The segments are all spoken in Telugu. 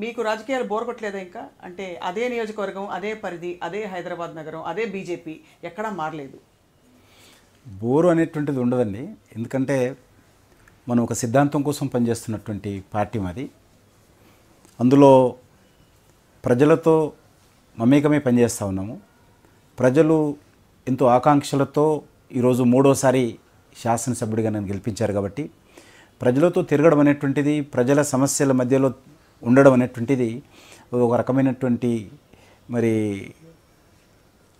మీకు రాజకీయాలు బోర్ కొట్టలేదా ఇంకా? అంటే అదే నియోజకవర్గం, అదే పరిధి, అదే హైదరాబాద్ నగరం, అదే బీజేపీ, ఎక్కడా మారలేదు. బోరు అనేటువంటిది ఉండదండి. ఎందుకంటే మనం ఒక సిద్ధాంతం కోసం పనిచేస్తున్నటువంటి పార్టీ మాది. అందులో ప్రజలతో మమేకమే పనిచేస్తూ ఉన్నాము. ప్రజలు ఎంతో ఆకాంక్షలతో ఈరోజు మూడోసారి శాసనసభ్యుడిగా నన్ను గెలిపించారు కాబట్టి ప్రజలతో తిరగడం అనేటువంటిది, ప్రజల సమస్యల మధ్యలో ఉండడం అనేటువంటిది ఒక రకమైనటువంటి మరి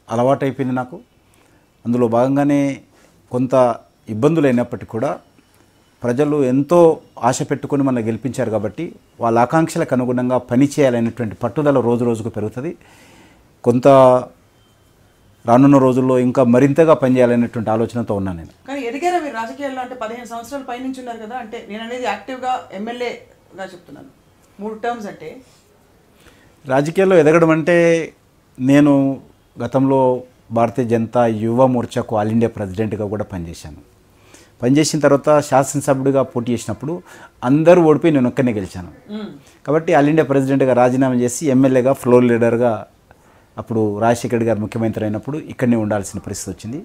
అలవాటు అయిపోయింది నాకు. అందులో భాగంగానే కొంత ఇబ్బందులు అయినప్పటికీ కూడా ప్రజలు ఎంతో ఆశ పెట్టుకొని మన గెలిపించారు కాబట్టి వాళ్ళ ఆకాంక్షలకు అనుగుణంగా పని చేయాలనేటువంటి పట్టుదల రోజు రోజుకు పెరుగుతుంది. కొంత రానున్న రోజుల్లో ఇంకా మరింతగా పనిచేయాలనేటువంటి ఆలోచనతో ఉన్నాను నేను. కానీ ఎదిగారా మీరు రాజకీయాల్లో? అంటే 15 సంవత్సరాల పైనుంచి ఉన్నారు కదా. అంటే నేను అనేది యాక్టివ్గా ఎమ్మెల్యేగా చెప్తున్నాను. 3 టర్మ్స్ అంటే రాజకీయాల్లో ఎదగడం అంటే నేను గతంలో భారతీయ జనతా యువ మోర్చాకు ఆల్ ఇండియా ప్రెసిడెంట్గా కూడా పనిచేశాను. పనిచేసిన తర్వాత శాసనసభ్యుడిగా పోటీ చేసినప్పుడు అందరూ ఓడిపోయి నేను ఒక్కనే గెలిచాను. కాబట్టి ఆల్ ఇండియా ప్రెసిడెంట్గా రాజీనామా చేసి ఎమ్మెల్యేగా ఫ్లోర్ లీడర్గా అప్పుడు రాజశేఖర్ గారు ముఖ్యమంత్రి అయినప్పుడు ఇక్కడనే ఉండాల్సిన పరిస్థితి వచ్చింది.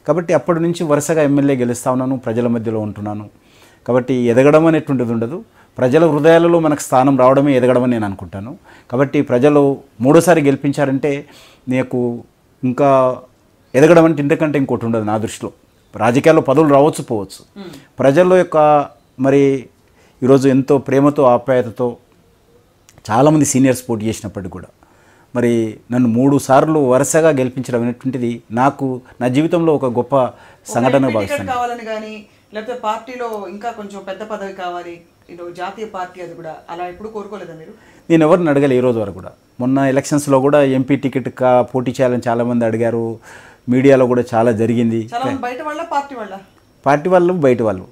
కాబట్టి అప్పటి నుంచి వరుసగా ఎమ్మెల్యే గెలుస్తూ ఉన్నాను, ప్రజల మధ్యలో ఉంటున్నాను. కాబట్టి ఎదగడం అనేటువంటిది ఉండదు. ప్రజల హృదయాలలో మనకు స్థానం రావడమే ఎదగడం అని నేను అనుకుంటాను. కాబట్టి ప్రజలు మూడోసారి గెలిపించారంటే నీకు ఇంకా ఎదగడం అంటే ఇంతకంటే ఇంకోటి ఉండదు నా దృష్టిలో. రాజకీయాల్లో పదవులు రావచ్చు పోవచ్చు, ప్రజల యొక్క మరి ఈరోజు ఎంతో ప్రేమతో ఆప్యాయతతో చాలామంది సీనియర్స్ పోటీ చేసినప్పటికీ కూడా మరి నన్ను 3 సార్లు వరుసగా గెలిపించడం అనేటువంటిది నాకు నా జీవితంలో ఒక గొప్ప సంఘటన భావిస్తాను. కావాలని కానీ లేకపోతే పార్టీలో ఇంకా కొంచెం పెద్ద పదవి కావాలి, జాతీయ పార్టీ, అది కూడా అలా ఎప్పుడు కోరుకోలేదా మీరు? నేను ఎవరిని అడగాలి ఈ రోజు వరకు కూడా. మొన్న ఎలక్షన్స్లో కూడా ఎంపీ టికెట్ పోటీ చేయాలని చాలామంది అడిగారు. మీడియాలో కూడా చాలా జరిగింది. పార్టీ వాళ్ళు బయట వాళ్ళు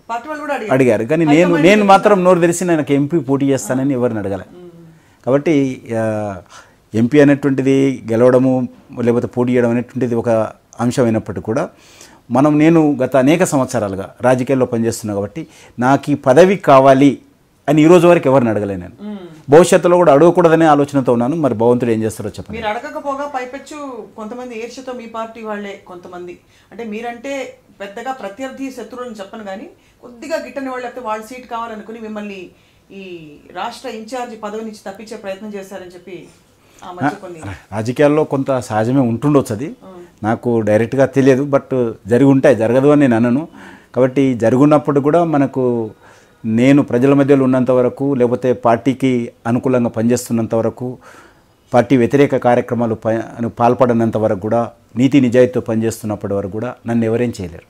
అడిగారు. కానీ నేను మాత్రం నోరు తెరిచి నాకు ఎంపీ పోటీ చేస్తానని ఎవరిని అడగాలి. కాబట్టి ఎంపీ అనేటువంటిది గెలవడము లేకపోతే పోటీ చేయడం అనేటువంటిది ఒక అంశం అయినప్పటికీ కూడా నేను గత అనేక సంవత్సరాలుగా రాజకీయాల్లో పనిచేస్తున్నా కాబట్టి నాకు ఈ పదవి కావాలి అని ఈ రోజు వరకు ఎవరిని అడగలేను. నేను భవిష్యత్తులో కూడా అడగకూడదనే ఆలోచనతో ఉన్నాను. మరి భగవంతుడు ఏం చేస్తారో చెప్పండి. మీరు అడగకపోగా పైపెచ్చు కొంతమంది ఈర్ష్యతో మీ పార్టీ వాళ్ళే కొంతమంది, అంటే మీరంటే పెద్దగా ప్రత్యర్థి శత్రువులను చెప్పను కానీ కొద్దిగా గిట్టని వాళ్ళు అయితే వాళ్ళ సీట్ కావాలనుకుని మిమ్మల్ని ఈ రాష్ట్ర ఇన్ఛార్జి పదవి నుంచి తప్పించే ప్రయత్నం చేశారని చెప్పి రాజకీయాల్లో కొంత సహజమే ఉంటుండొచ్చు. అది నాకు డైరెక్ట్గా తెలియదు. బట్ జరిగి ఉంటాయి, జరగదు అని నేను అనను. కాబట్టి జరుగున్నప్పుడు కూడా నేను ప్రజల మధ్యలో ఉన్నంత వరకు లేకపోతే పార్టీకి అనుకూలంగా పనిచేస్తున్నంత వరకు, పార్టీ వ్యతిరేక కార్యక్రమాలు పాల్పడినంత వరకు కూడా, నీతి నిజాయితీతో పనిచేస్తున్నప్పటి వరకు కూడా నన్ను ఎవరేం చేయలేరు.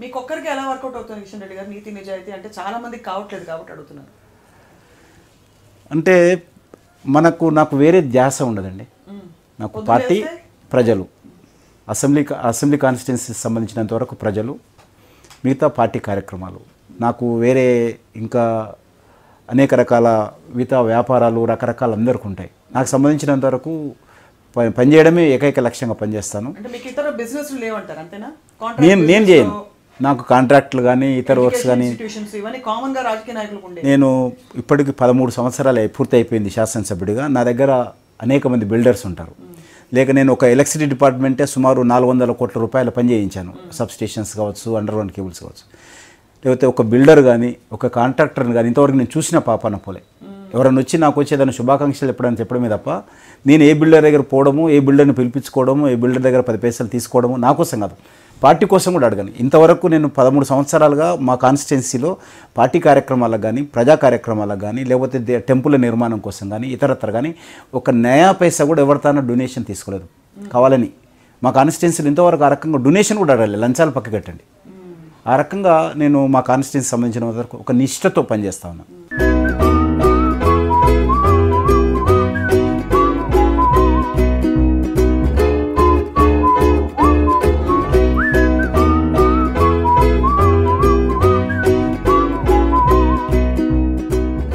మీకు ఒక్కరికి ఎలా వర్కౌట్ అవుతుంది కిషన్ రెడ్డి గారు నీతి నిజాయితీ? అంటే చాలా మందికి కావట్లేదు కాబట్టి అడుగుతున్నాను. అంటే నాకు వేరే ధ్యాస ఉండదండి. నాకు పార్టీ, ప్రజలు, అసెంబ్లీ కాన్స్టిట్యున్సీకి సంబంధించినంత వరకు ప్రజలు, మిగతా పార్టీ కార్యక్రమాలు. నాకు వేరే ఇంకా అనేక రకాల మిగతా వ్యాపారాలు రకరకాల అందరికీ ఉంటాయి. నాకు సంబంధించినంత వరకు పనిచేయడమే ఏకైక లక్ష్యంగా పనిచేస్తాను. నేను చేయను. నాకు కాంట్రాక్టులు కానీ ఇతర వర్క్స్ కానీ నేను ఇప్పటికి 13 సంవత్సరాలు పూర్తి అయిపోయింది శాసనసభ్యుడిగా. నా దగ్గర అనేక మంది బిల్డర్స్ ఉంటారు. లేక నేను ఒక ఎలక్ట్రిసిటీ డిపార్ట్మెంటే సుమారు 400 కోట్ల రూపాయల పని చేయించాను. సబ్ స్టేషన్స్ కావచ్చు, అండర్గ్రౌండ్ కేబుల్స్ కావచ్చు. లేకపోతే ఒక బిల్డర్ కానీ ఒక కాంట్రాక్టర్ని కానీ ఇంతవరకు నేను చూసిన పాపన పోలే. ఎవరైనా వచ్చి నాకు వచ్చేదాన్ని శుభాకాంక్షలు ఎప్పుడని చెప్పడమే తప్ప నేను ఏ బిల్డర్ దగ్గర పోవడము, ఏ బిల్డర్ని పిలిపించుకోవడము, ఏ బిల్డర్ దగ్గర 10 పైసలు తీసుకోవడము నా కోసం కాదు, పార్టీ కోసం కూడా అడగను. ఇంతవరకు నేను 13 సంవత్సరాలుగా మా కాన్స్టిట్యున్సీలో పార్టీ కార్యక్రమాలకు కానీ, ప్రజా కార్యక్రమాలకు కానీ, లేకపోతే టెంపుల్ నిర్మాణం కోసం కానీ, ఇతరత్ర కానీ ఒక నయా పైసా కూడా ఎవరితోనో డొనేషన్ తీసుకోలేదు. కావాలని మా కాన్స్టిట్యున్సీలో ఇంతవరకు ఆ రకంగా డొనేషన్ కూడా అడగలేదు. లంచాలు పక్క కట్టండి. ఆ రకంగా నేను మా కాన్స్టిట్యున్సీ సంబంధించిన వరకు ఒక నిష్ఠతో పనిచేస్తా ఉన్నాను.